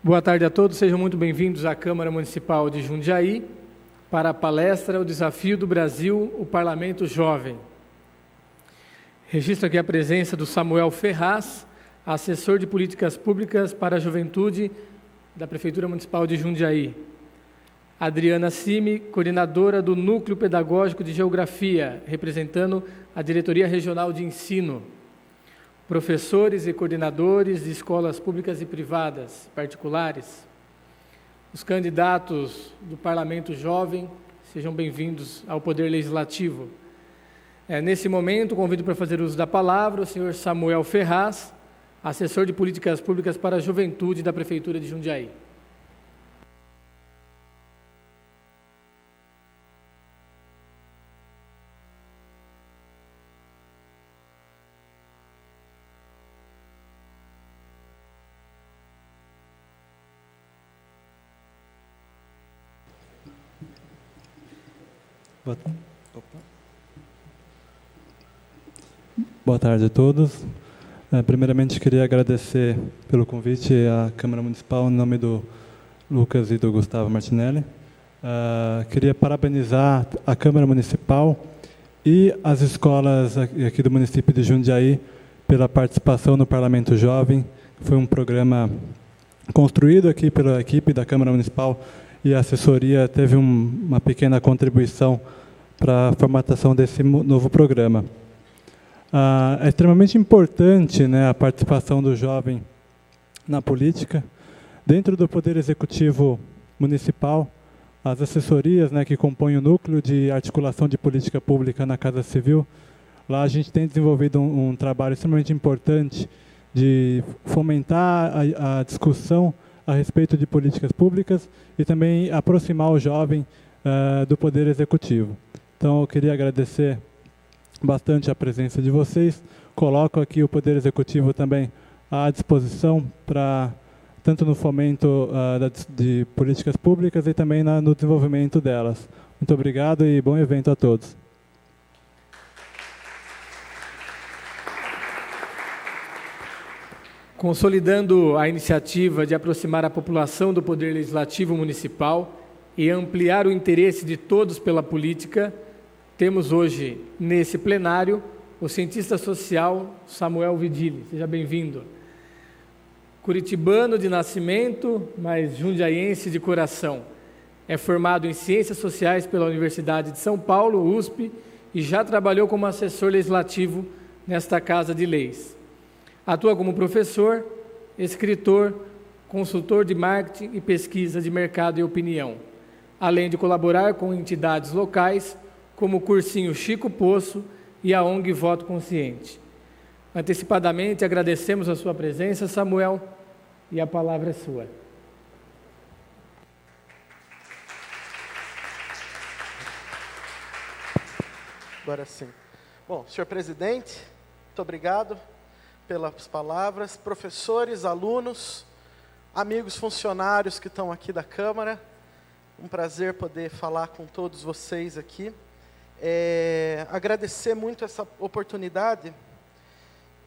Boa tarde a todos, sejam muito bem-vindos à Câmara Municipal de Jundiaí para a palestra O Desafio do Brasil, o Parlamento Jovem. Registro aqui a presença do Samuel Ferraz, assessor de Políticas Públicas para a Juventude da Prefeitura Municipal de Jundiaí. Adriana Cime, coordenadora do Núcleo Pedagógico de Geografia, representando a Diretoria Regional de Ensino. Professores e coordenadores de escolas públicas e privadas, particulares. Os candidatos do Parlamento Jovem, sejam bem-vindos ao Poder Legislativo. Nesse momento, convido para fazer uso da palavra o senhor Samuel Ferraz, assessor de Políticas Públicas para a Juventude da Prefeitura de Jundiaí. Boa tarde a todos. Primeiramente, queria agradecer pelo convite à Câmara Municipal, em nome do Lucas e do Gustavo Martinelli. Queria parabenizar a Câmara Municipal e as escolas aqui do município de Jundiaí pela participação no Parlamento Jovem. Foi um programa construído aqui pela equipe da Câmara Municipal e a assessoria teve uma pequena contribuição para a formatação desse novo programa. É extremamente importante, a participação do jovem na política. Dentro do Poder Executivo Municipal, as assessorias que compõem o núcleo de articulação de política pública na Casa Civil, lá a gente tem desenvolvido um trabalho extremamente importante de fomentar a discussão a respeito de políticas públicas e também aproximar o jovem do Poder Executivo. Então, eu queria agradecer bastante a presença de vocês. Coloco aqui o Poder Executivo também à disposição para tanto no fomento de políticas públicas e também no desenvolvimento delas. Muito obrigado e bom evento a todos. Consolidando a iniciativa de aproximar a população do Poder Legislativo Municipal e ampliar o interesse de todos pela política, temos hoje, nesse plenário, o cientista social Samuel Vidilli. Seja bem-vindo. Curitibano de nascimento, mas jundiaiense de coração. É formado em Ciências Sociais pela Universidade de São Paulo, USP, e já trabalhou como assessor legislativo nesta Casa de Leis. Atua como professor, escritor, consultor de marketing e pesquisa de mercado e opinião, além de colaborar com entidades locais, como o Cursinho Chico Poço e a ONG Voto Consciente. Antecipadamente, agradecemos a sua presença, Samuel, e a palavra é sua. Agora sim. Bom, senhor presidente, muito obrigado pelas palavras. Professores, alunos, amigos funcionários que estão aqui da Câmara, um prazer poder falar com todos vocês aqui. Agradecer muito essa oportunidade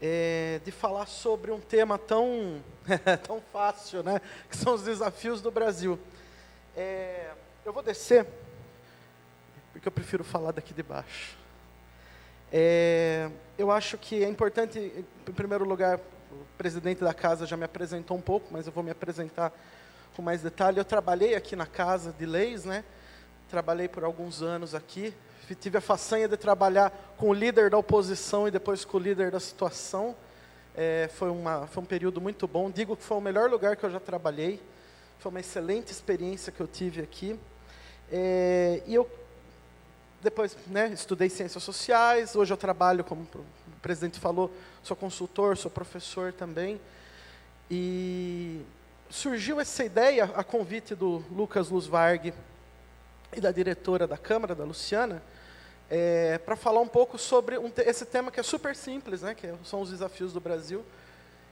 de falar sobre um tema tão, tão fácil, que são os desafios do Brasil. Eu vou descer, porque eu prefiro falar daqui de baixo. Eu acho que é importante, em primeiro lugar, o presidente da casa já me apresentou um pouco, mas eu vou me apresentar com mais detalhe. Eu trabalhei aqui na Casa de Leis, trabalhei por alguns anos aqui, tive a façanha de trabalhar com o líder da oposição e depois com o líder da situação. Foi um período muito bom, digo que foi o melhor lugar que eu já trabalhei, foi uma excelente experiência que eu tive aqui. E eu depois estudei Ciências Sociais, hoje eu trabalho, como o presidente falou, sou consultor, sou professor também. E surgiu essa ideia, a convite do Lucas Luz Varg e da diretora da Câmara, da Luciana, para falar um pouco sobre esse tema que é super simples, que são os desafios do Brasil.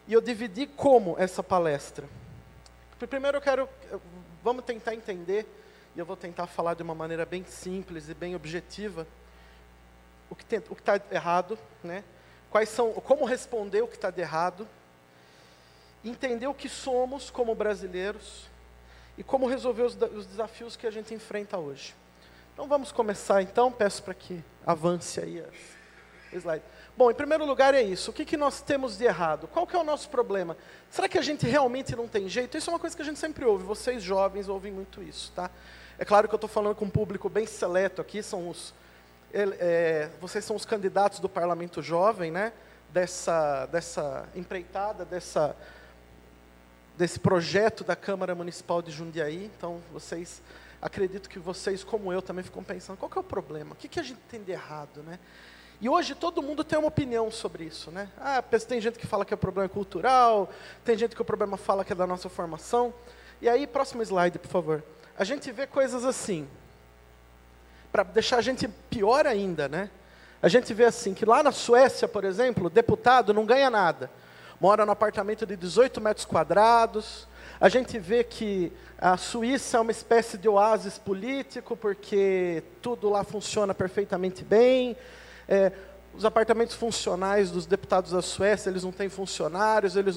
E eu dividi como essa palestra. Primeiro vamos tentar entender, e eu vou tentar falar de uma maneira bem simples e bem objetiva, o que está errado, como responder o que está de errado, entender o que somos como brasileiros e como resolver os desafios que a gente enfrenta hoje. Então vamos começar então, peço para que avance aí o slide. Bom, em primeiro lugar é isso, o que nós temos de errado? Qual que é o nosso problema? Será que a gente realmente não tem jeito? Isso é uma coisa que a gente sempre ouve, vocês jovens ouvem muito isso, tá? É claro que eu estou falando com um público bem seleto aqui, vocês são os candidatos do Parlamento Jovem, né? Dessa empreitada, desse projeto da Câmara Municipal de Jundiaí. Então, acredito que vocês, como eu, também ficam pensando, qual que é o problema? O que a gente tem de errado, né? E hoje todo mundo tem uma opinião sobre isso, né? Tem gente que fala que o problema é cultural, tem gente que o problema fala que é da nossa formação. E aí, próximo slide, por favor. A gente vê coisas assim, para deixar a gente pior ainda, né? A gente vê assim, que lá na Suécia, por exemplo, o deputado não ganha nada. Mora num apartamento de 18 metros quadrados. A gente vê que a Suíça é uma espécie de oásis político, porque tudo lá funciona perfeitamente bem. Os apartamentos funcionais dos deputados da Suécia, eles não têm funcionários, eles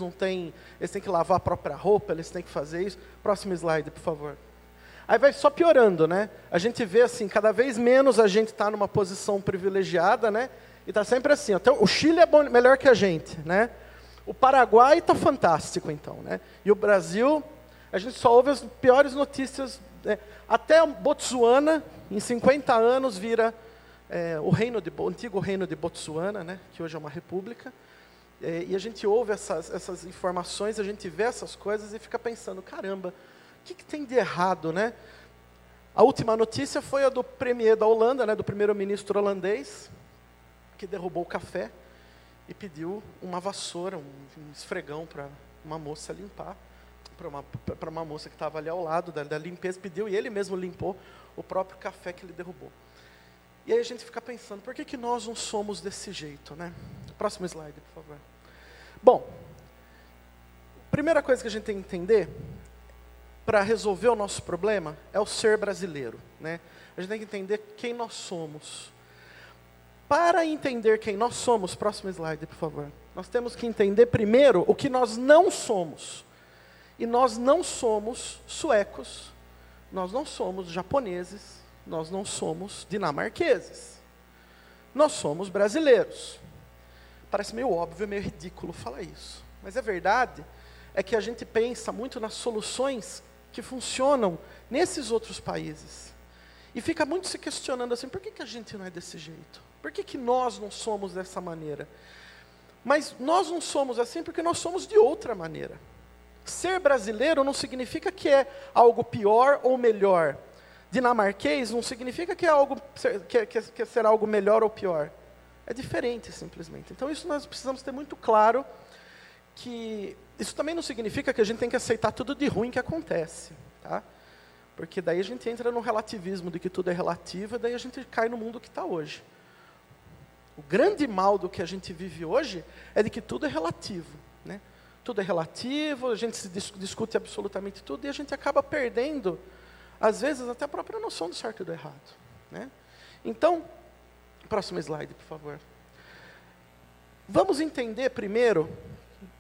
têm que lavar a própria roupa, eles têm que fazer isso. Próximo slide, por favor. Aí vai só piorando, né? A gente vê assim, cada vez menos a gente está numa posição privilegiada, né? E está sempre assim. Até o Chile é melhor que a gente, né? O Paraguai está fantástico, então, né? E o Brasil, a gente só ouve as piores notícias. Né? Até Botsuana, em 50 anos, vira o antigo reino de Botsuana, né? Que hoje é uma república. E a gente ouve essas informações, a gente vê essas coisas e fica pensando, caramba, o que tem de errado, né? A última notícia foi a do premier da Holanda, né? Do primeiro-ministro holandês, que derrubou o café e pediu uma vassoura, um esfregão para uma moça limpar, para uma moça que estava ali ao lado da limpeza, pediu e ele mesmo limpou o próprio café que ele derrubou. E aí a gente fica pensando, por que nós não somos desse jeito, né? Próximo slide, por favor. Bom, primeira coisa que a gente tem que entender, para resolver o nosso problema, é o ser brasileiro, né? A gente tem que entender quem nós somos. Para entender quem nós somos, próximo slide, por favor, nós temos que entender primeiro o que nós não somos. E nós não somos suecos, nós não somos japoneses, nós não somos dinamarqueses. Nós somos brasileiros. Parece meio óbvio, meio ridículo falar isso. Mas a verdade é que a gente pensa muito nas soluções que funcionam nesses outros países. E fica muito se questionando assim, por que a gente não é desse jeito? Por que nós não somos dessa maneira? Mas nós não somos assim porque nós somos de outra maneira. Ser brasileiro não significa que é algo pior ou melhor. Dinamarquês não significa que é ser algo melhor ou pior. É diferente, simplesmente. Então isso nós precisamos ter muito claro, que isso também não significa que a gente tem que aceitar tudo de ruim que acontece, tá? Porque daí a gente entra no relativismo de que tudo é relativo, e daí a gente cai no mundo que está hoje. O grande mal do que a gente vive hoje é de que tudo é relativo, né? Tudo é relativo, a gente se discute absolutamente tudo, e a gente acaba perdendo, às vezes, até a própria noção do certo e do errado, né? Então, próximo slide, por favor. Vamos entender primeiro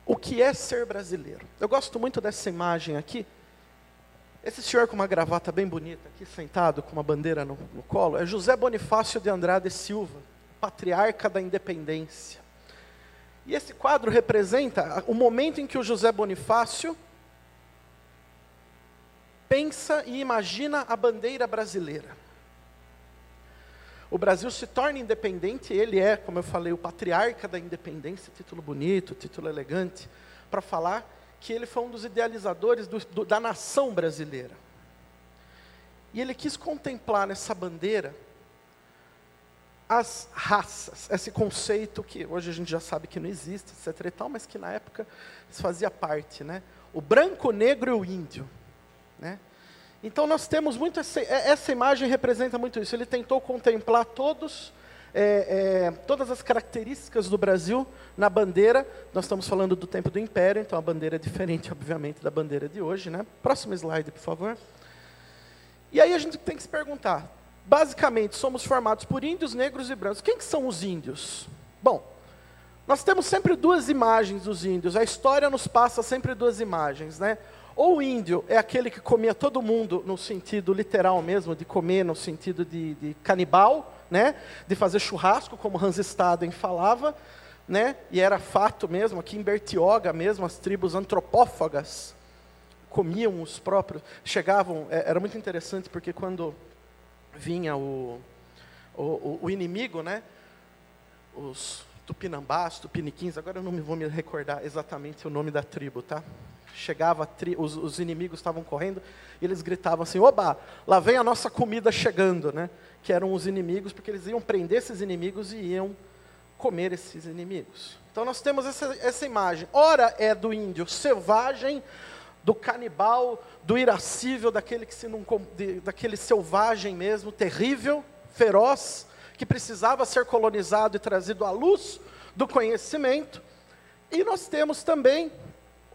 o que é ser brasileiro. Eu gosto muito dessa imagem aqui. Esse senhor com uma gravata bem bonita, aqui sentado com uma bandeira no colo, é José Bonifácio de Andrade Silva, patriarca da independência. E esse quadro representa o momento em que o José Bonifácio pensa e imagina a bandeira brasileira. O Brasil se torna independente, ele é, como eu falei, o patriarca da independência, título bonito, título elegante, para falar que ele foi um dos idealizadores da nação brasileira. E ele quis contemplar nessa bandeira as raças, esse conceito que hoje a gente já sabe que não existe, etc. e tal, mas que na época fazia parte, né? O branco, o negro e o índio, né? Então nós temos muito essa imagem representa muito isso. Ele tentou contemplar todas as características do Brasil na bandeira. Nós estamos falando do tempo do Império, então a bandeira é diferente, obviamente, da bandeira de hoje, né? Próximo slide, por favor. E aí a gente tem que se perguntar, basicamente, somos formados por índios, negros e brancos. Quem que são os índios? Bom, Nós temos sempre duas imagens dos índios. A história nos passa sempre duas imagens, né? Ou o índio é aquele que comia todo mundo no sentido literal mesmo, de comer no sentido de canibal, né? De fazer churrasco, como Hans Staden falava, né? E era fato mesmo, aqui em Bertioga mesmo, as tribos antropófagas comiam os próprios, chegavam, era muito interessante porque quando vinha o inimigo, né? Os Tupinambás, Tupiniquins, agora eu não vou me recordar exatamente o nome da tribo, tá? Chegava, os inimigos estavam correndo, e eles gritavam assim, oba, lá vem a nossa comida chegando, né? Que eram os inimigos, porque eles iam prender esses inimigos e iam comer esses inimigos. Então nós temos essa imagem, ora é do índio selvagem, do canibal, do irascível, daquele selvagem mesmo, terrível, feroz, que precisava ser colonizado e trazido à luz do conhecimento. E nós temos também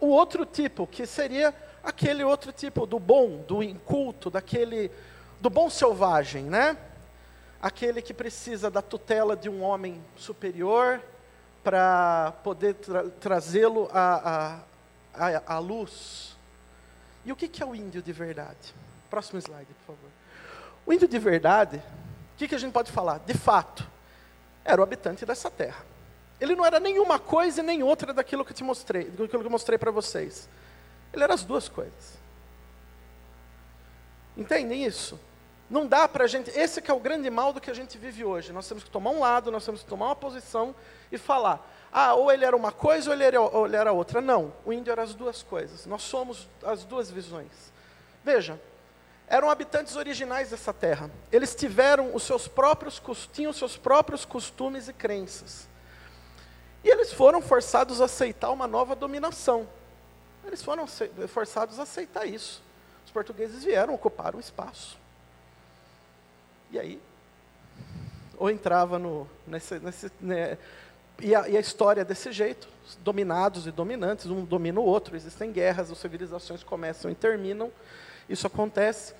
o outro tipo, que seria aquele outro tipo do bom, do inculto, do bom selvagem, né? Aquele que precisa da tutela de um homem superior para poder trazê-lo à luz. E o que é o índio de verdade? Próximo slide, por favor. O índio de verdade, o que a gente pode falar? De fato, era o habitante dessa terra. Ele não era nenhuma coisa e nem outra daquilo que eu mostrei para vocês. Ele era as duas coisas. Entendem isso? Não dá para a gente... Esse que é o grande mal do que a gente vive hoje. Nós temos que tomar um lado, nós temos que tomar uma posição e falar, ou ele era uma coisa ou ele era outra. Não, o índio era as duas coisas. Nós somos as duas visões. Veja, eram habitantes originais dessa terra. Eles tinham os seus próprios costumes e crenças. E eles foram forçados a aceitar uma nova dominação. Eles foram forçados a aceitar isso. Os portugueses vieram, ocuparam o espaço. E aí, ou entrava e a história é desse jeito, dominados e dominantes, um domina o outro, existem guerras, as civilizações começam e terminam, isso acontece.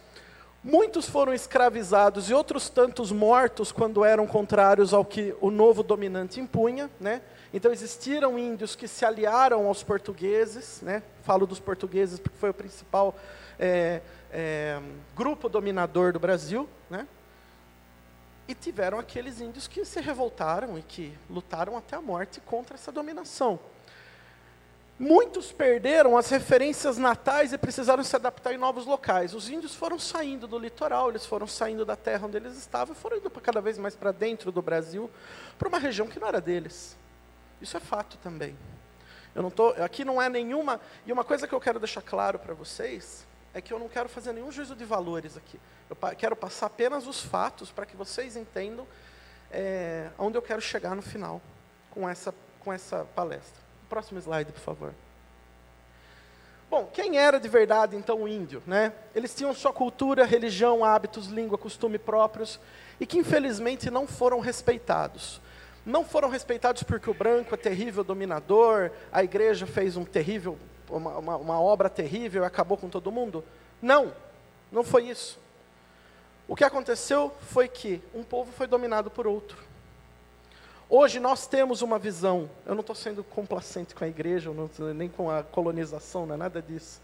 Muitos foram escravizados e outros tantos mortos quando eram contrários ao que o novo dominante impunha, né? Então existiram índios que se aliaram aos portugueses, né? Falo dos portugueses porque foi o principal grupo dominador do Brasil, né? E tiveram aqueles índios que se revoltaram e que lutaram até a morte contra essa dominação. Muitos perderam as referências natais e precisaram se adaptar em novos locais. Os índios foram saindo do litoral, eles foram saindo da terra onde eles estavam, e foram indo cada vez mais para dentro do Brasil, para uma região que não era deles. Isso é fato também. Aqui não é nenhuma... E uma coisa que eu quero deixar claro para vocês, é que eu não quero fazer nenhum juízo de valores aqui. Eu quero passar apenas os fatos, para que vocês entendam onde eu quero chegar no final, com essa palestra. Próximo slide, por favor. Bom, quem era de verdade, então, o índio, né? Eles tinham sua cultura, religião, hábitos, língua, costume próprios, e que, infelizmente, não foram respeitados. Não foram respeitados porque o branco é terrível dominador, a igreja fez uma obra terrível e acabou com todo mundo? Não, não foi isso. O que aconteceu foi que um povo foi dominado por outro. Hoje nós temos uma visão, eu não estou sendo complacente com a igreja, nem com a colonização, não é nada disso.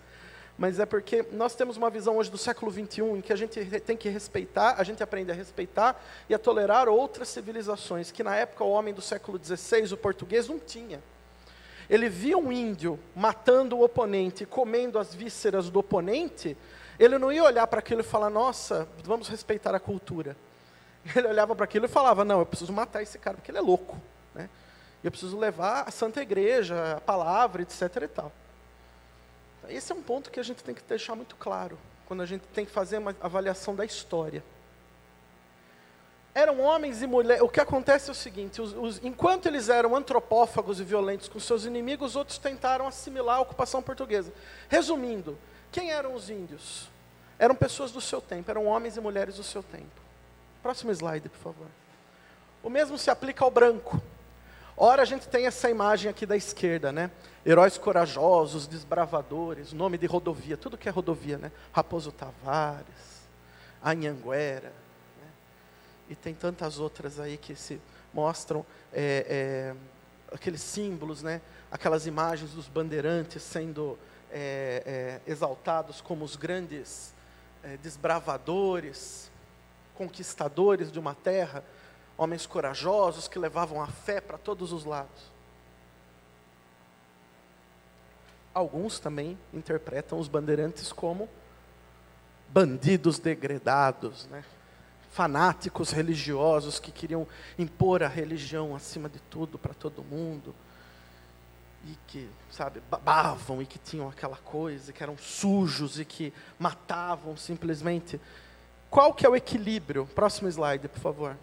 Mas é porque nós temos uma visão hoje do século XXI, em que a gente tem que respeitar, a gente aprende a respeitar e a tolerar outras civilizações, que na época o homem do século XVI, o português, não tinha. Ele via um índio matando o oponente, comendo as vísceras do oponente, ele não ia olhar para aquilo e falar, nossa, vamos respeitar a cultura. Ele olhava para aquilo e falava, não, eu preciso matar esse cara, porque ele é louco, né? Eu preciso levar a Santa Igreja, a palavra, etc. e tal. Esse é um ponto que a gente tem que deixar muito claro, quando a gente tem que fazer uma avaliação da história. Eram homens e mulheres. O que acontece é o seguinte, enquanto eles eram antropófagos e violentos com seus inimigos, outros tentaram assimilar a ocupação portuguesa. Resumindo, quem eram os índios? Eram pessoas do seu tempo, eram homens e mulheres do seu tempo. Próximo slide, por favor. O mesmo se aplica ao branco. Ora, a gente tem essa imagem aqui da esquerda, né? Heróis corajosos, desbravadores, nome de rodovia, tudo que é rodovia, né? Raposo Tavares, Anhanguera, né? E tem tantas outras aí que se mostram aqueles símbolos, né? Aquelas imagens dos bandeirantes sendo exaltados como os grandes desbravadores, conquistadores de uma terra, homens corajosos que levavam a fé para todos os lados. Alguns também interpretam os bandeirantes como bandidos degredados, né? Fanáticos religiosos que queriam impor a religião acima de tudo para todo mundo. E que, sabe, babavam e que tinham aquela coisa, que eram sujos e que matavam simplesmente. Qual que é o equilíbrio? Próximo slide, por favor.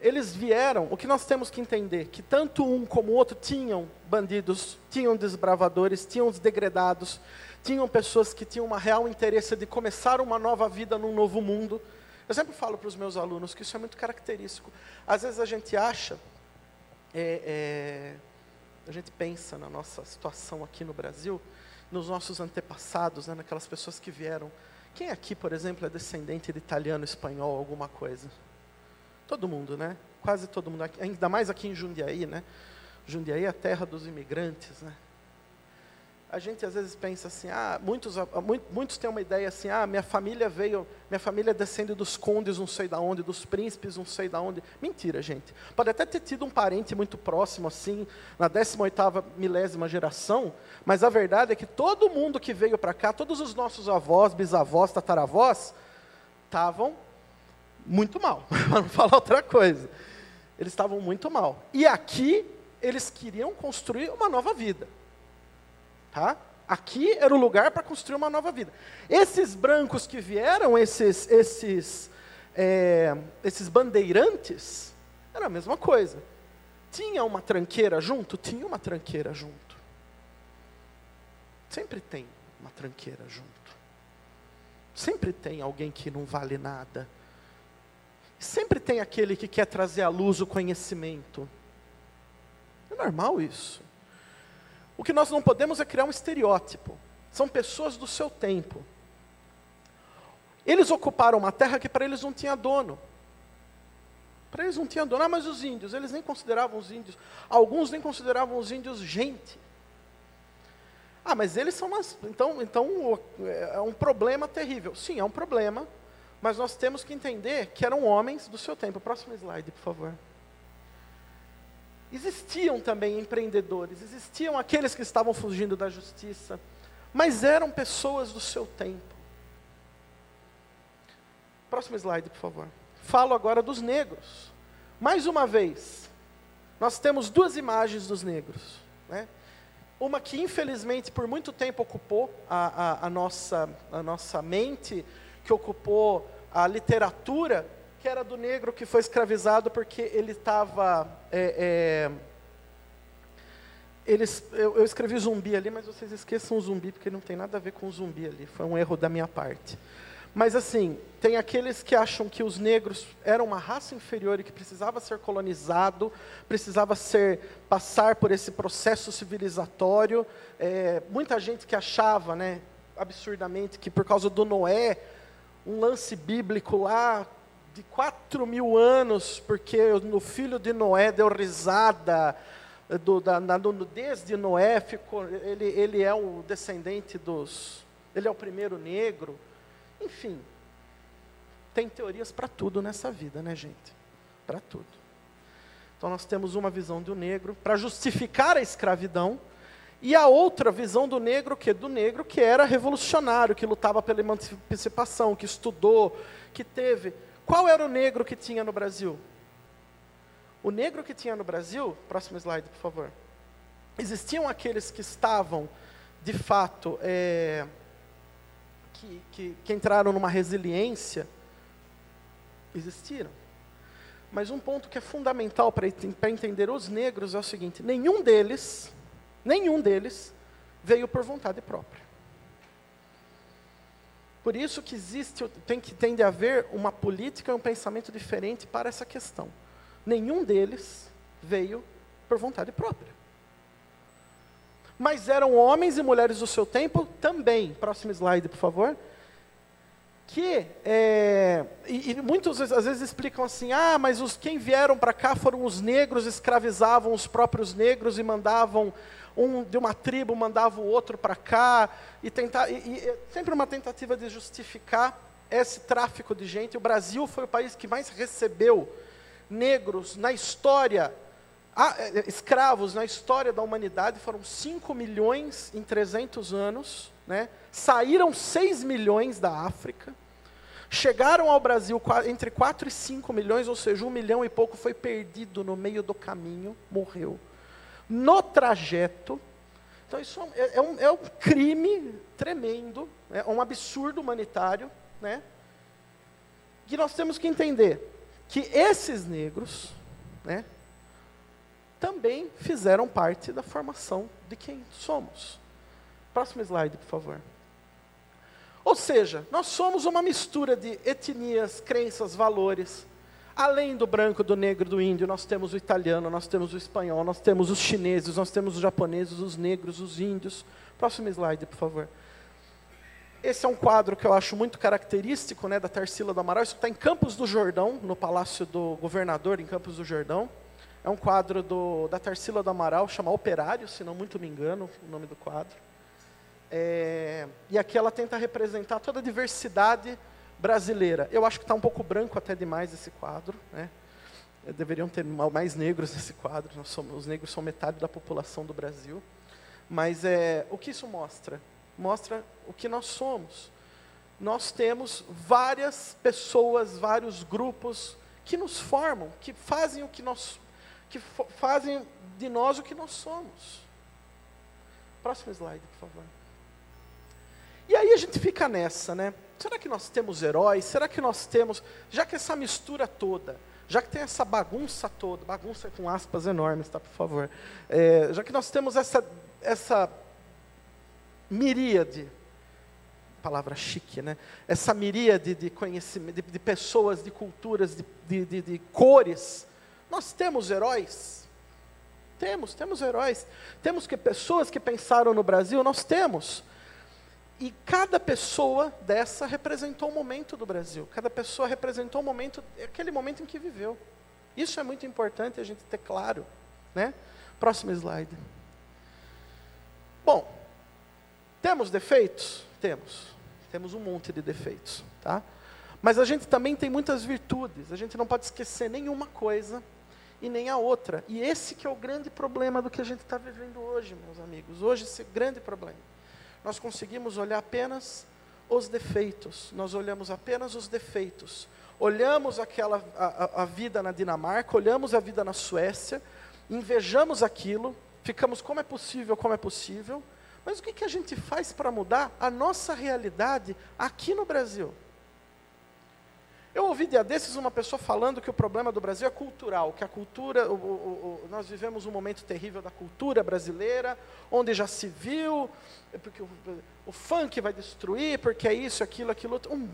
Eles vieram, o que nós temos que entender, que tanto um como o outro tinham bandidos, tinham desbravadores, tinham os degredados, tinham pessoas que tinham um real interesse de começar uma nova vida num novo mundo. Eu sempre falo para os meus alunos que isso é muito característico. Às vezes a gente acha, a gente pensa na nossa situação aqui no Brasil, nos nossos antepassados, né, naquelas pessoas que vieram. Quem aqui, por exemplo, é descendente de italiano, espanhol, alguma coisa? Todo mundo, né? Quase todo mundo, ainda mais aqui em Jundiaí, né? Jundiaí é a terra dos imigrantes, né? A gente às vezes pensa assim, muitos têm uma ideia assim, minha família descende dos condes não sei da onde, dos príncipes não sei da onde. Mentira, gente. Pode até ter tido um parente muito próximo assim, na 18ª, milésima geração, mas a verdade é que todo mundo que veio para cá, todos os nossos avós, bisavós, tataravós, estavam muito mal, para não falar outra coisa. Eles estavam muito mal. E aqui, eles queriam construir uma nova vida. Tá? Aqui era o lugar para construir uma nova vida. Esses brancos que vieram, esses bandeirantes, era a mesma coisa. Tinha uma tranqueira junto? Tinha uma tranqueira junto. Sempre tem uma tranqueira junto. Sempre tem alguém que não vale nada. Sempre tem aquele que quer trazer à luz o conhecimento. É normal isso. O que nós não podemos é criar um estereótipo. São pessoas do seu tempo. Eles ocuparam uma terra que para eles não tinha dono. Para eles não tinha dono. Mas os índios, eles nem consideravam os índios. Alguns nem consideravam os índios gente. Mas eles são umas... Então é um problema terrível. Sim, é um problema. Mas nós temos que entender que eram homens do seu tempo. Próximo slide, por favor. Existiam também empreendedores, existiam aqueles que estavam fugindo da justiça, mas eram pessoas do seu tempo. Próximo slide, por favor. Falo agora dos negros. Mais uma vez, nós temos duas imagens dos negros, né? Uma que infelizmente por muito tempo ocupou a nossa mente, que ocupou a literatura, que era do negro que foi escravizado porque ele estava... eu escrevi zumbi ali, mas vocês esqueçam o zumbi, porque não tem nada a ver com o zumbi ali, foi um erro da minha parte. Mas assim, tem aqueles que acham que os negros eram uma raça inferior e que precisava ser colonizado, precisava passar por esse processo civilizatório. Muita gente que achava, né, absurdamente, que por causa do Noé, um lance bíblico lá, de 4.000 anos, porque o filho de Noé deu risada, desde Noé, ele é o descendente ele é o primeiro negro. Enfim, tem teorias para tudo nessa vida, né, gente? Para tudo. Então nós temos uma visão do negro para justificar a escravidão, e a outra visão do negro que era revolucionário, que lutava pela emancipação, que estudou, que teve... Qual era o negro que tinha no Brasil? O negro que tinha no Brasil, próximo slide, por favor. Existiam aqueles que estavam, de fato, que entraram numa resiliência. Existiram. Mas um ponto que é fundamental para entender os negros é o seguinte: nenhum deles veio por vontade própria. Por isso que tem de haver uma política e um pensamento diferente para essa questão. Nenhum deles veio por vontade própria. Mas eram homens e mulheres do seu tempo também. Próximo slide, por favor. que, e muitos às vezes explicam assim, mas quem vieram para cá foram os negros, escravizavam os próprios negros e mandavam, um de uma tribo mandava o outro para cá, e sempre uma tentativa de justificar esse tráfico de gente. O Brasil foi o país que mais recebeu negros na história, escravos na história da humanidade, foram 5 milhões em 300 anos, né? Saíram 6 milhões da África, chegaram ao Brasil entre 4 e 5 milhões, ou seja, 1 milhão e pouco foi perdido no meio do caminho, morreu. No trajeto, então isso é um crime tremendo, é um absurdo humanitário, né? Que nós temos que entender que esses negros, né, também fizeram parte da formação de quem somos. Próximo slide, por favor. Ou seja, nós somos uma mistura de etnias, crenças, valores. Além do branco, do negro, do índio, nós temos o italiano, nós temos o espanhol, nós temos os chineses, nós temos os japoneses, os negros, os índios. Próximo slide, por favor. Esse é um quadro que eu acho muito característico, né, da Tarsila do Amaral. Isso está em Campos do Jordão, no Palácio do Governador, em Campos do Jordão. É um quadro da Tarsila do Amaral, chama Operário, se não muito me engano, o nome do quadro. E aqui ela tenta representar toda a diversidade brasileira. Eu acho que está um pouco branco até demais esse quadro, né? Deveriam ter mais negros nesse quadro. Os negros são metade da população do Brasil. Mas o que isso mostra? Mostra o que nós somos. Nós temos várias pessoas, vários grupos que nos formam, que fazem fazem de nós o que nós somos. Próximo slide, por favor. E aí a gente fica nessa, né? Será que nós temos heróis? Será que nós temos... Já que essa mistura toda, já que tem essa bagunça toda, bagunça com aspas enormes, tá, por favor. Já que nós temos essa miríade, palavra chique, né? Essa miríade de conhecimento, de pessoas, de culturas, de cores, nós temos heróis? Temos heróis. Temos pessoas que pensaram no Brasil? Nós temos. E cada pessoa dessa representou um momento do Brasil. Cada pessoa representou aquele momento em que viveu. Isso é muito importante a gente ter claro, né? Próximo slide. Bom, temos defeitos? Temos um monte de defeitos, tá? Mas a gente também tem muitas virtudes. A gente não pode esquecer nenhuma coisa e nem a outra. E esse que é o grande problema do que a gente está vivendo hoje, meus amigos. Hoje esse é o grande problema. Nós conseguimos olhar apenas os defeitos. Nós olhamos apenas os defeitos. Olhamos a vida na Dinamarca, olhamos a vida na Suécia, invejamos aquilo, ficamos como é possível. Mas o que a gente faz para mudar a nossa realidade aqui no Brasil? Eu ouvi dia desses uma pessoa falando que o problema do Brasil é cultural, que a cultura, nós vivemos um momento terrível da cultura brasileira, onde já se viu, porque o funk vai destruir, porque é isso, aquilo outro.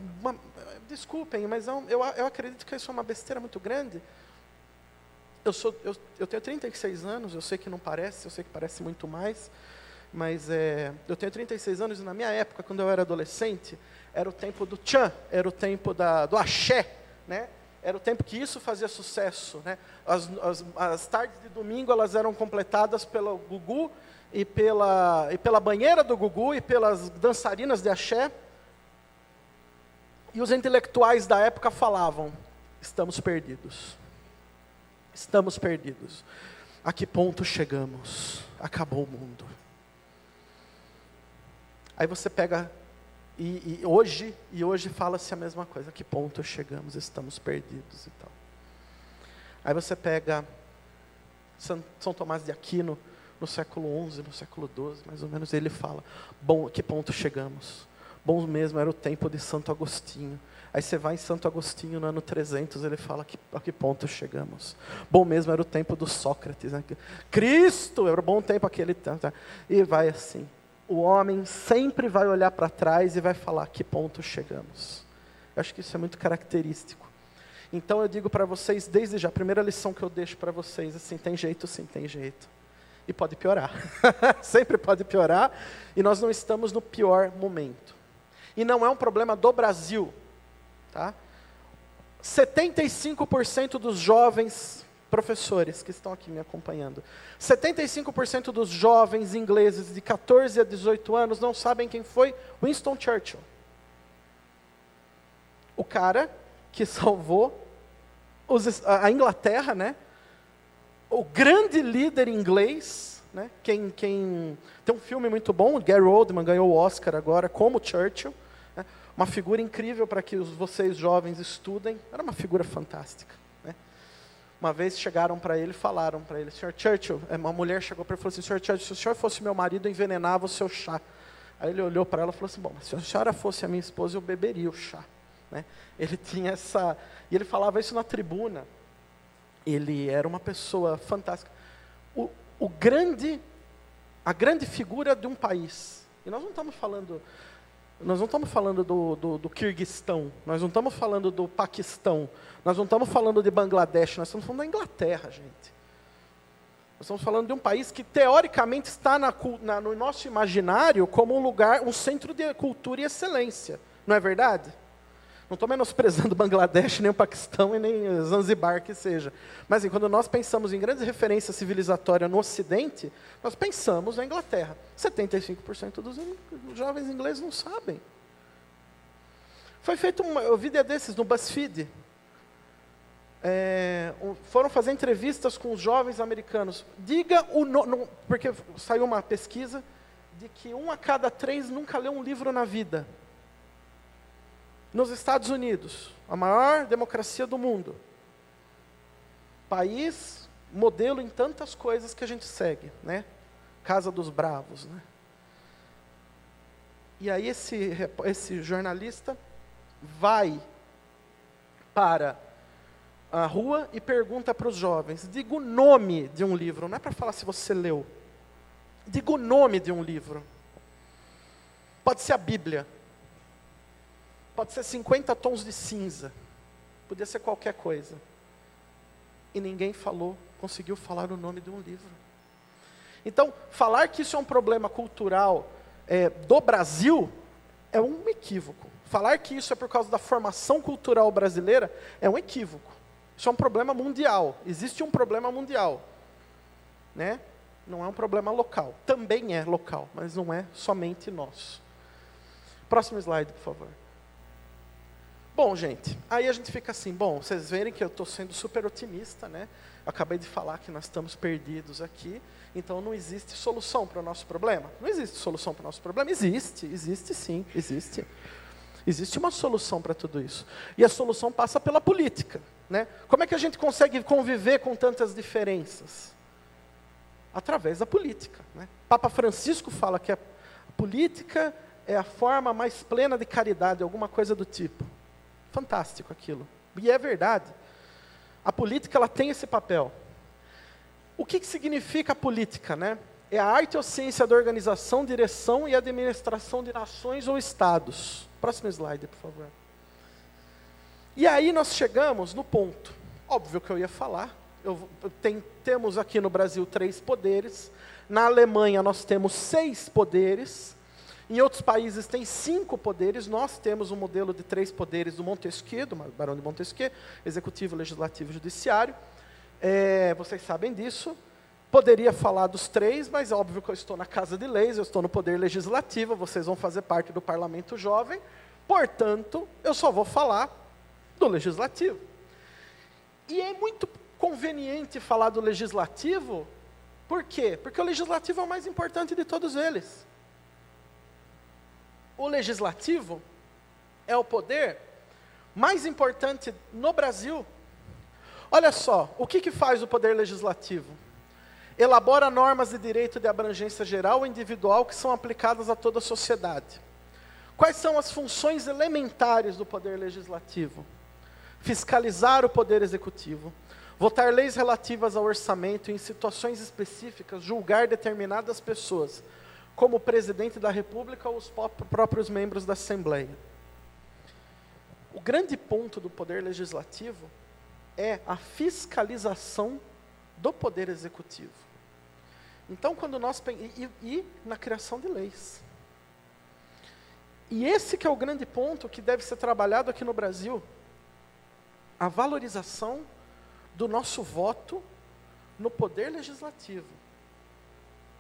Desculpem, mas eu acredito que isso é uma besteira muito grande. Eu tenho 36 anos, eu sei que não parece, eu sei que parece muito mais, mas eu tenho 36 anos e na minha época, quando eu era adolescente, era o tempo do tchan, era o tempo do axé, né? Era o tempo que isso fazia sucesso, né? As tardes de domingo elas eram completadas pelo Gugu e pela banheira do Gugu e pelas dançarinas de axé. E os intelectuais da época falavam: estamos perdidos. Estamos perdidos. A que ponto chegamos? Acabou o mundo. Aí você pega... E hoje fala-se a mesma coisa. A que ponto chegamos? Estamos perdidos e tal. Aí você pega São Tomás de Aquino, no século XI, no século XII, mais ou menos, ele fala: bom, a que ponto chegamos? Bom mesmo era o tempo de Santo Agostinho. Aí você vai em Santo Agostinho, no ano 300, ele fala: a que ponto chegamos? Bom mesmo era o tempo do Sócrates, né? Cristo, era um bom tempo aquele tanto. E vai assim. O homem sempre vai olhar para trás e vai falar: a que ponto chegamos? Eu acho que isso é muito característico. Então eu digo para vocês, desde já, a primeira lição que eu deixo para vocês, assim, tem jeito, sim, tem jeito. E pode piorar. Sempre pode piorar. E nós não estamos no pior momento. E não é um problema do Brasil. tá? 75% dos jovens professores que estão aqui me acompanhando, 75% dos jovens ingleses de 14 a 18 anos não sabem quem foi Winston Churchill. O cara que salvou a Inglaterra, né? O grande líder inglês, né? Tem um filme muito bom, Gary Oldman ganhou o Oscar agora, como Churchill, né? Uma figura incrível para que vocês jovens estudem, era uma figura fantástica. Né? Uma vez chegaram para ele e falaram para ele, Sr. Churchill, uma mulher chegou para ele e falou assim, Sr. Churchill, se o senhor fosse meu marido, eu envenenava o seu chá. Aí ele olhou para ela e falou assim, bom, se a senhora fosse a minha esposa, eu beberia o chá. Né? Ele tinha essa... E ele falava isso na tribuna. Ele era uma pessoa fantástica. A grande figura de um país. E nós não estamos falando do Quirguistão, nós não estamos falando do Paquistão, nós não estamos falando de Bangladesh, nós estamos falando da Inglaterra, gente. Nós estamos falando de um país que, teoricamente, está no nosso imaginário como um lugar, um centro de cultura e excelência. Não é verdade? Não estou menosprezando Bangladesh, nem o Paquistão, e nem Zanzibar que seja. Mas quando nós pensamos em grandes referências civilizatórias no Ocidente, nós pensamos na Inglaterra. 75% dos jovens ingleses não sabem. Foi feito um vídeo desses no BuzzFeed. Foram fazer entrevistas com os jovens americanos. Diga o nome, porque saiu uma pesquisa de que 1 a cada 3 nunca leu um livro na vida. Nos Estados Unidos, a maior democracia do mundo. País, modelo em tantas coisas que a gente segue, né? Casa dos Bravos, né? E aí esse jornalista vai para a rua e pergunta para os jovens, diga o nome de um livro, não é para falar se você leu. Diga o nome de um livro. Pode ser a Bíblia. Pode ser 50 tons de cinza. Podia ser qualquer coisa. E ninguém conseguiu falar o nome de um livro. Então, falar que isso é um problema cultural do Brasil é um equívoco. Falar que isso é por causa da formação cultural brasileira é um equívoco. Isso é um problema mundial. Existe um problema mundial. Né? Não é um problema local. Também é local, mas não é somente nosso. Próximo slide, por favor. Bom, gente, aí a gente fica assim, vocês verem que eu estou sendo super otimista, né? Eu acabei de falar que nós estamos perdidos aqui, então não existe solução para o nosso problema. Não existe solução para o nosso problema? Existe sim, existe. Existe uma solução para tudo isso. E a solução passa pela política, né? Como é que a gente consegue conviver com tantas diferenças? Através da política, né? Papa Francisco fala que a política é a forma mais plena de caridade, alguma coisa do tipo. Fantástico aquilo. E é verdade. A política ela tem esse papel. O que significa a política, né? É a arte ou ciência da organização, direção e administração de nações ou estados. Próximo slide, por favor. E aí nós chegamos no ponto. Óbvio que eu ia falar. Temos aqui no Brasil 3 poderes. Na Alemanha nós temos 6 poderes. Em outros países tem 5 poderes, nós temos um modelo de 3 poderes do Montesquieu, do Barão de Montesquieu, executivo, legislativo e judiciário. Vocês sabem disso. Poderia falar dos 3, mas é óbvio que eu estou na Casa de Leis, eu estou no poder legislativo, vocês vão fazer parte do Parlamento Jovem, portanto, eu só vou falar do legislativo. E é muito conveniente falar do legislativo, por quê? Porque o legislativo é o mais importante de todos eles. O legislativo é o poder mais importante no Brasil. Olha só, o que faz o poder legislativo? Elabora normas de direito de abrangência geral ou individual que são aplicadas a toda a sociedade. Quais são as funções elementares do poder legislativo? Fiscalizar o poder executivo, votar leis relativas ao orçamento e, em situações específicas, julgar determinadas pessoas, como o presidente da República ou os próprios membros da Assembleia. O grande ponto do poder legislativo é a fiscalização do poder executivo. Então, quando nós e na criação de leis. E esse que é o grande ponto que deve ser trabalhado aqui no Brasil. A valorização do nosso voto no poder legislativo.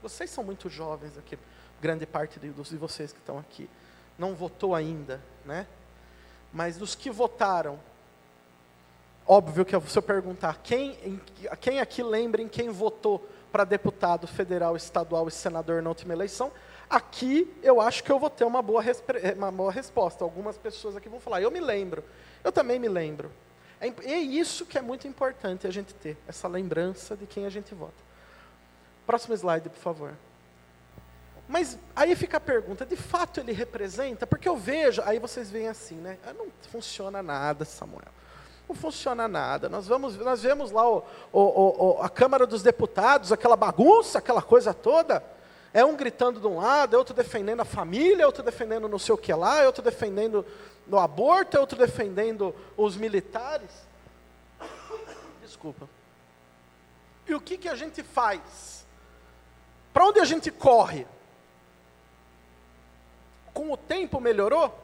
Vocês são muito jovens aqui, grande parte de vocês que estão aqui não votou ainda, né? Mas dos que votaram, óbvio que se eu perguntar, quem aqui lembra em quem votou para deputado federal, estadual e senador na última eleição, aqui eu acho que eu vou ter uma boa resposta. Algumas pessoas aqui vão falar, eu me lembro, eu também me lembro. É isso que é muito importante a gente ter, essa lembrança de quem a gente vota. Próximo slide, por favor. Mas aí fica a pergunta, de fato ele representa? Porque eu vejo, aí vocês veem assim, né? Não funciona nada, Samuel. Não funciona nada. Nós vemos lá a Câmara dos Deputados, aquela bagunça, aquela coisa toda. É um gritando de um lado, é outro defendendo a família, é outro defendendo não sei o que lá, é outro defendendo o aborto, é outro defendendo os militares. Desculpa. E o que a gente faz? Para onde a gente corre? Com o tempo melhorou?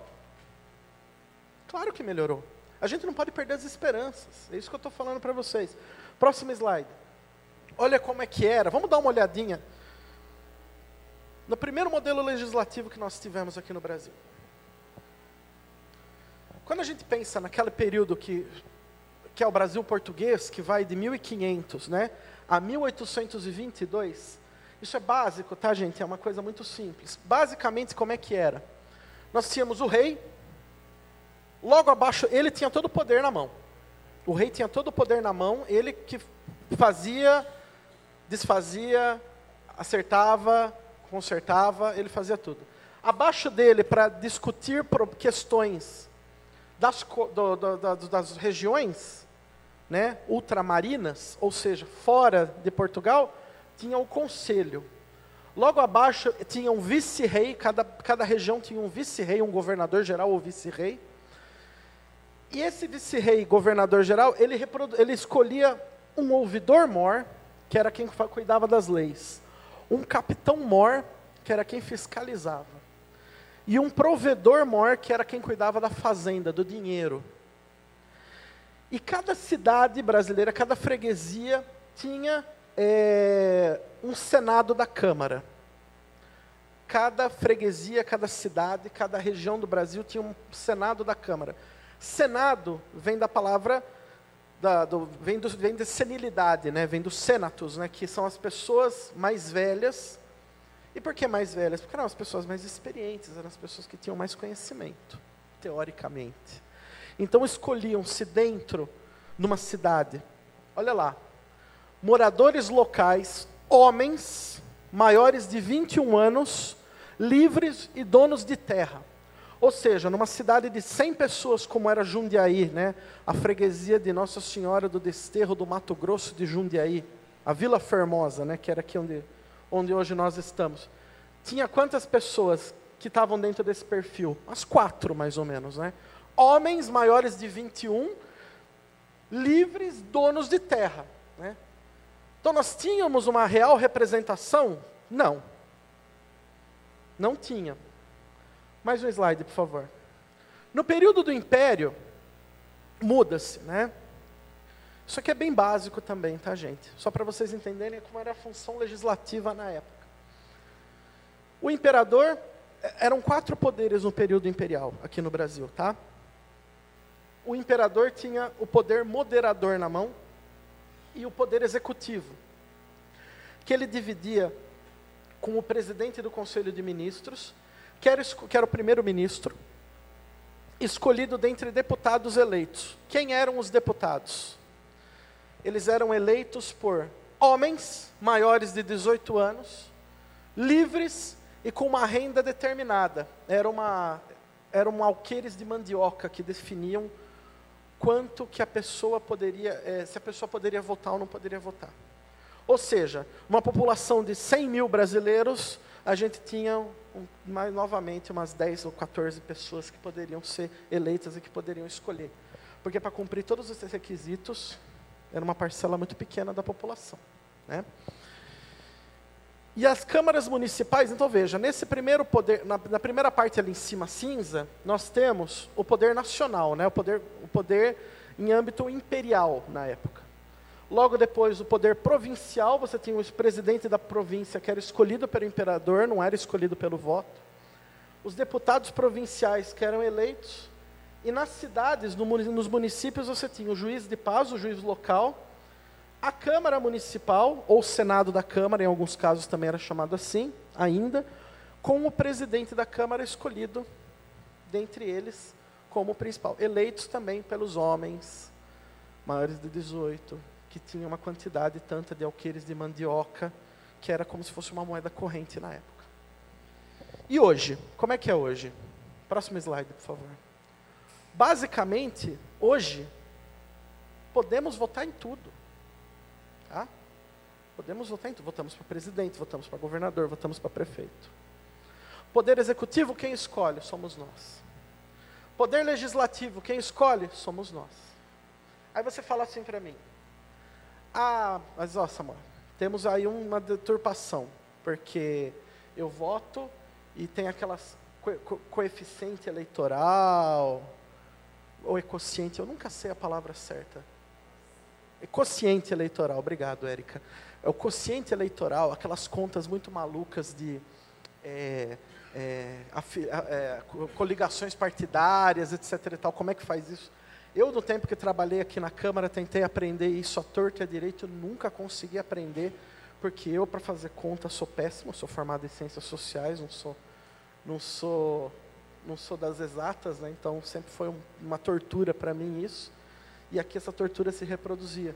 Claro que melhorou. A gente não pode perder as esperanças. É isso que eu estou falando para vocês. Próximo slide. Olha como é que era. Vamos dar uma olhadinha no primeiro modelo legislativo que nós tivemos aqui no Brasil. Quando a gente pensa naquele período que é o Brasil português, que vai de 1500, né, a 1822, isso é básico, tá, gente? É uma coisa muito simples. Basicamente, como é que era? Nós tínhamos o rei, logo abaixo, ele tinha todo o poder na mão. O rei tinha todo o poder na mão, ele que fazia, desfazia, acertava, consertava, ele fazia tudo. Abaixo dele, para discutir questões das regiões, né, ultramarinas, ou seja, fora de Portugal, tinha o conselho. Logo abaixo tinha um vice-rei, cada região tinha um vice-rei, um governador-geral ou vice-rei. E esse vice-rei, governador-geral, ele escolhia um ouvidor-mor, que era quem cuidava das leis. Um capitão-mor, que era quem fiscalizava. E um provedor-mor, que era quem cuidava da fazenda, do dinheiro. E cada cidade brasileira, cada freguesia, tinha um senado da Câmara. Cada freguesia, cada cidade, cada região do Brasil tinha um senado da Câmara. Senado vem da palavra, vem de senilidade, né? Vem dos senatus, né? Que são as pessoas mais velhas. E por que mais velhas? Porque eram as pessoas mais experientes, eram as pessoas que tinham mais conhecimento, teoricamente. Então escolhiam-se dentro de uma cidade, olha lá, moradores locais, homens, maiores de 21 anos, livres e donos de terra. Ou seja, numa cidade de 100 pessoas, como era Jundiaí, né? A freguesia de Nossa Senhora do Desterro do Mato Grosso de Jundiaí, a Vila Formosa, né? Que era aqui onde hoje nós estamos. Tinha quantas pessoas que estavam dentro desse perfil? Umas 4, mais ou menos, né? Homens maiores de 21, livres, donos de terra, né? Então nós tínhamos uma real representação? Não. Não tinha. Mais um slide, por favor. No período do Império, muda-se, né? Isso aqui é bem básico também, tá, gente? Só para vocês entenderem como era a função legislativa na época. O imperador, eram 4 poderes no período imperial, aqui no Brasil, tá? O imperador tinha o poder moderador na mão e o poder executivo, que ele dividia com o presidente do Conselho de Ministros, que era o primeiro-ministro, escolhido dentre deputados eleitos. Quem eram os deputados? Eles eram eleitos por homens maiores de 18 anos, livres e com uma renda determinada. Eram alqueires de mandioca que definiam quanto que a pessoa poderia, se a pessoa poderia votar ou não poderia votar. Ou seja, uma população de 100 mil brasileiros, a gente tinha novamente umas 10 ou 14 pessoas que poderiam ser eleitas e que poderiam escolher. Porque para cumprir todos esses requisitos, era uma parcela muito pequena da população, né? E as câmaras municipais, então veja, nesse primeiro poder, na primeira parte ali em cima cinza, nós temos o poder nacional, né? o poder em âmbito imperial na época. Logo depois, o poder provincial, você tinha o presidente da província que era escolhido pelo imperador, não era escolhido pelo voto. Os deputados provinciais que eram eleitos. E nas cidades, nos municípios, você tinha o juiz de paz, o juiz local, a Câmara Municipal, ou Senado da Câmara, em alguns casos também era chamado assim, ainda, com o presidente da Câmara escolhido, dentre eles, como principal. Eleitos também pelos homens maiores de 18, que tinham uma quantidade tanta de alqueires de mandioca, que era como se fosse uma moeda corrente na época. E hoje? Como é que é hoje? Próximo slide, por favor. Basicamente, hoje, podemos votar em tudo. Tá? Podemos votar em tudo. Votamos para presidente, votamos para governador, votamos para prefeito. Poder executivo, quem escolhe? Somos nós. Poder legislativo, quem escolhe? Somos nós. Aí você fala assim para mim, mas ó, Samuel, temos aí uma deturpação, porque eu voto e tem aquelas coeficiente eleitoral, ou quociente, eu nunca sei a palavra certa. Quociente eleitoral, obrigado, Érica. É o quociente eleitoral, aquelas contas muito malucas de coligações partidárias, etc. e tal. Como é que faz isso? Eu, no tempo que trabalhei aqui na Câmara, tentei aprender isso à torta e à direita, eu nunca consegui aprender, porque eu, para fazer conta, sou péssimo, sou formado em ciências sociais, não sou das exatas, né? Então sempre foi uma tortura para mim isso. E aqui essa tortura se reproduzia.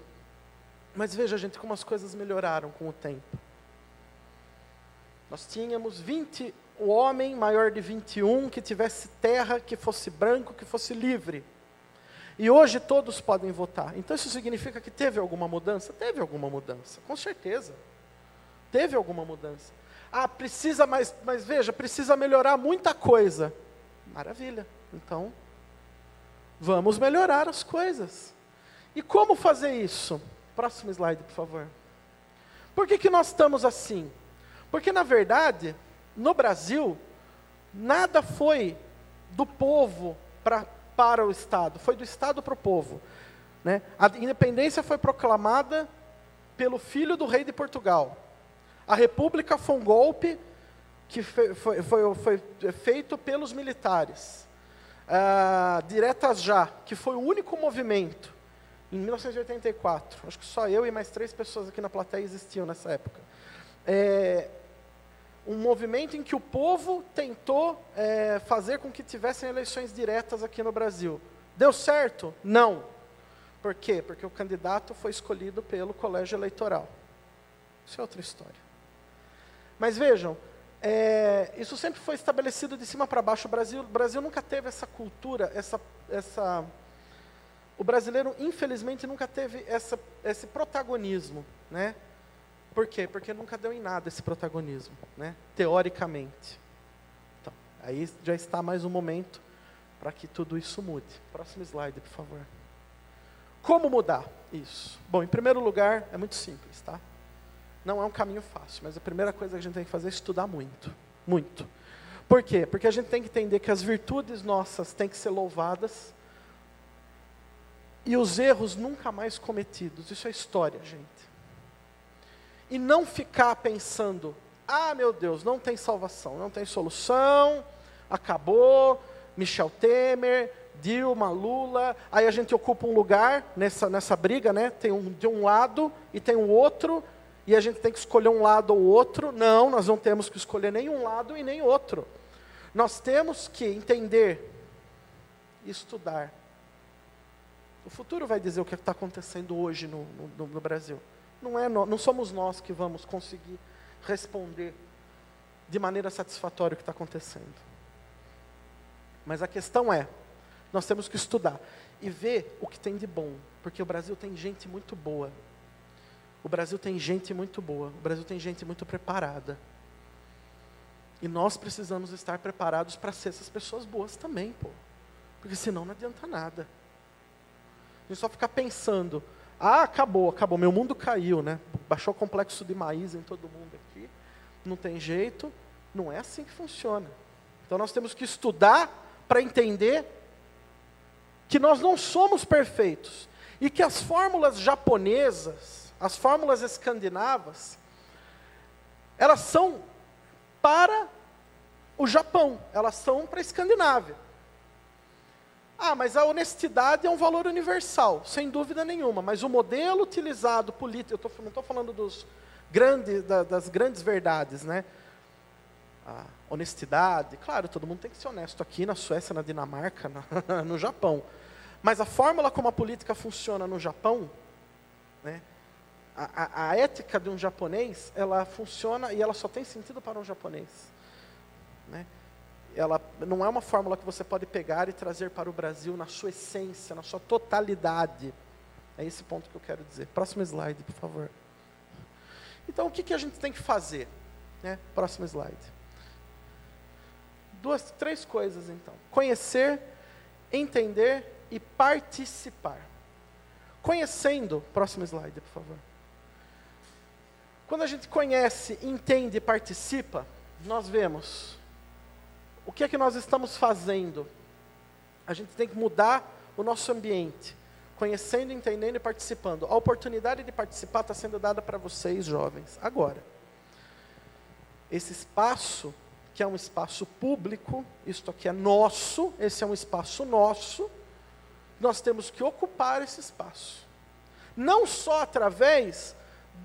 Mas veja, gente, como as coisas melhoraram com o tempo. Nós tínhamos o homem maior de 21 que tivesse terra, que fosse branco, que fosse livre. E hoje todos podem votar. Então isso significa que teve alguma mudança? Teve alguma mudança, com certeza. Teve alguma mudança. Precisa, mas veja, precisa melhorar muita coisa. Maravilha. Então, vamos melhorar as coisas. E como fazer isso? Próximo slide, por favor. Por que nós estamos assim? Porque, na verdade, no Brasil, nada foi do povo para o Estado, foi do Estado para o povo. Né? A independência foi proclamada pelo filho do rei de Portugal. A República foi um golpe que foi feito pelos militares. Diretas Já, que foi o único movimento, em 1984, acho que só eu e mais 3 pessoas aqui na plateia existiam nessa época. Um movimento em que o povo tentou fazer com que tivessem eleições diretas aqui no Brasil. Deu certo? Não. Por quê? Porque o candidato foi escolhido pelo colégio eleitoral. Isso é outra história. Mas vejam, isso sempre foi estabelecido de cima para baixo. O Brasil nunca teve essa cultura, o brasileiro, infelizmente, nunca teve esse protagonismo, né? Por quê? Porque nunca deu em nada esse protagonismo, né? Teoricamente. Então, aí já está mais um momento para que tudo isso mude. Próximo slide, por favor. Como mudar isso? Bom, em primeiro lugar, é muito simples, tá? Não é um caminho fácil, mas a primeira coisa que a gente tem que fazer é estudar muito. Muito. Por quê? Porque a gente tem que entender que as virtudes nossas têm que ser louvadas e os erros nunca mais cometidos. Isso é história, gente. E não ficar pensando, meu Deus, não tem salvação, não tem solução, acabou, Michel Temer, Dilma, Lula, aí a gente ocupa um lugar nessa briga, né? Tem de um lado e tem o outro, e a gente tem que escolher um lado ou outro. Não, nós não temos que escolher nem um lado e nem outro. Nós temos que entender e estudar. O futuro vai dizer o que está acontecendo hoje no Brasil. Não somos nós que vamos conseguir responder de maneira satisfatória o que está acontecendo. Mas a questão é, nós temos que estudar e ver o que tem de bom, porque o Brasil tem gente muito boa. O Brasil tem gente muito boa, o Brasil tem gente muito preparada. E nós precisamos estar preparados para ser essas pessoas boas também, porque senão não adianta nada. A gente só ficar pensando, acabou, meu mundo caiu, né? Baixou o complexo de Maísa em todo mundo aqui, não tem jeito, não é assim que funciona. Então nós temos que estudar para entender que nós não somos perfeitos e que as fórmulas japonesas, as fórmulas escandinavas, elas são para o Japão, elas são para a Escandinávia. Ah, mas a honestidade é um valor universal, sem dúvida nenhuma, mas o modelo utilizado político, não estou falando das grandes verdades, né? A honestidade, claro, todo mundo tem que ser honesto aqui na Suécia, na Dinamarca, no Japão. Mas a fórmula como a política funciona no Japão, né? A ética de um japonês, ela funciona e ela só tem sentido para um japonês, né? Ela não é uma fórmula que você pode pegar e trazer para o Brasil na sua essência, na sua totalidade. É esse ponto que eu quero dizer. Próximo slide, por favor. Então, o que a gente tem que fazer? Né? Próximo slide. 3 coisas, então. Conhecer, entender e participar. Conhecendo, próximo slide, por favor. Quando a gente conhece, entende e participa, nós vemos o que é que nós estamos fazendo. A gente tem que mudar o nosso ambiente, conhecendo, entendendo e participando. A oportunidade de participar está sendo dada para vocês, jovens, agora. Esse espaço, que é um espaço público, isto aqui é nosso, esse é um espaço nosso, nós temos que ocupar esse espaço. Não só através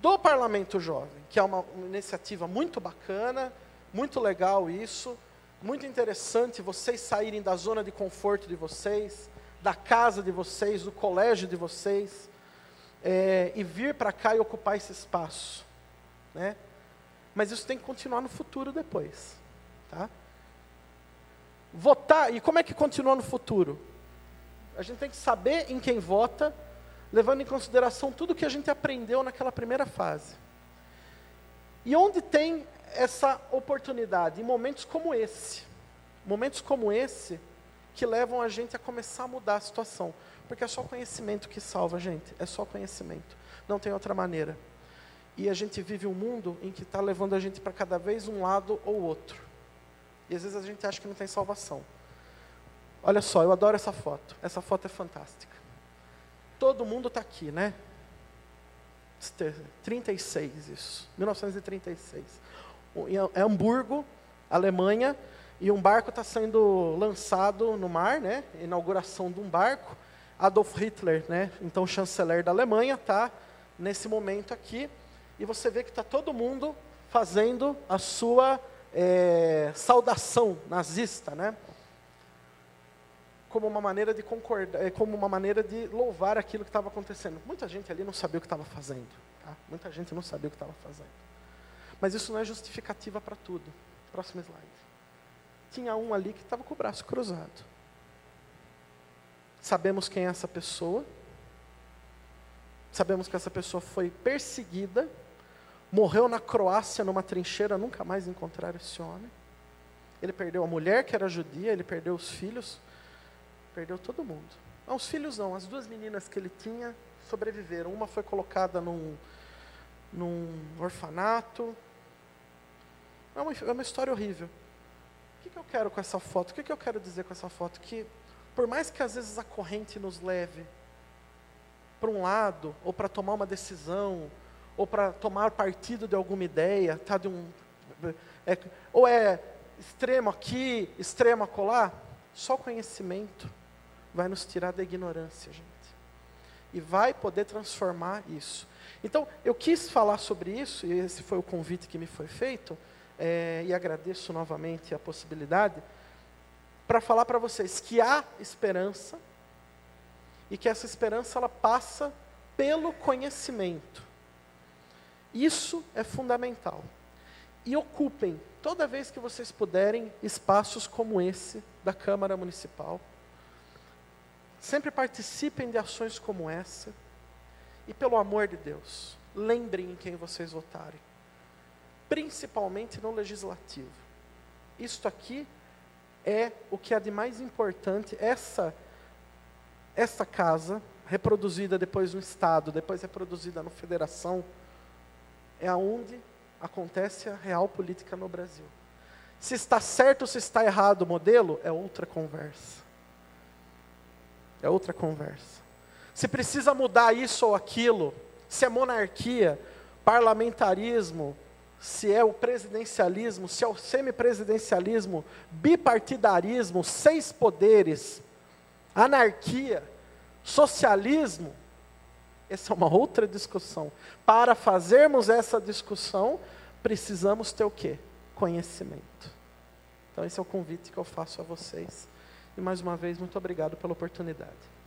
do Parlamento Jovem, que é uma iniciativa muito bacana, muito legal isso, muito interessante vocês saírem da zona de conforto de vocês, da casa de vocês, do colégio de vocês, e vir para cá e ocupar esse espaço, né? Mas isso tem que continuar no futuro depois, tá? Votar, e como é que continua no futuro? A gente tem que saber em quem vota, levando em consideração tudo que a gente aprendeu naquela primeira fase. E onde tem essa oportunidade? Em momentos como esse. Momentos como esse, que levam a gente a começar a mudar a situação. Porque é só conhecimento que salva a gente. É só conhecimento. Não tem outra maneira. E a gente vive um mundo em que está levando a gente para cada vez um lado ou outro. E às vezes a gente acha que não tem salvação. Olha só, eu adoro essa foto. Essa foto é fantástica. Todo mundo está aqui, né? 36, isso. 1936. Em Hamburgo, Alemanha, e um barco está sendo lançado no mar, né? Inauguração de um barco. Adolf Hitler, né? Então chanceler da Alemanha, está nesse momento aqui. E você vê que está todo mundo fazendo a sua saudação nazista, né? Como uma maneira de concordar, como uma maneira de louvar aquilo que estava acontecendo. Muita gente ali não sabia o que estava fazendo, tá? Muita gente não sabia o que estava fazendo. Mas isso não é justificativa para tudo. Próximo slide. Tinha um ali que estava com o braço cruzado. Sabemos quem é essa pessoa. Sabemos que essa pessoa foi perseguida, morreu na Croácia numa trincheira, nunca mais encontraram esse homem. Ele perdeu a mulher, que era judia, ele perdeu os filhos, perdeu todo mundo. Não, os filhos não, as 2 meninas que ele tinha sobreviveram. Uma foi colocada num orfanato. É uma história horrível. O que eu quero com essa foto? O que eu quero dizer com essa foto? Que por mais que às vezes a corrente nos leve para um lado, ou para tomar uma decisão, ou para tomar partido de alguma ideia, tá, ou é extremo aqui, extremo acolá, só conhecimento vai nos tirar da ignorância, gente. E vai poder transformar isso. Então, eu quis falar sobre isso, e esse foi o convite que me foi feito, e agradeço novamente a possibilidade, para falar para vocês que há esperança, e que essa esperança ela passa pelo conhecimento. Isso é fundamental. E ocupem, toda vez que vocês puderem, espaços como esse da Câmara Municipal. Sempre participem de ações como essa. E pelo amor de Deus, lembrem em quem vocês votarem. Principalmente no Legislativo. Isto aqui é o que há de mais importante. Essa casa, reproduzida depois no Estado, depois reproduzida na Federação, é aonde acontece a real política no Brasil. Se está certo ou se está errado o modelo, é outra conversa. É outra conversa. Se precisa mudar isso ou aquilo, se é monarquia, parlamentarismo, se é o presidencialismo, se é o semipresidencialismo, bipartidarismo, 6 poderes, anarquia, socialismo, essa é uma outra discussão. Para fazermos essa discussão, precisamos ter o quê? Conhecimento. Então esse é o convite que eu faço a vocês. E mais uma vez, muito obrigado pela oportunidade.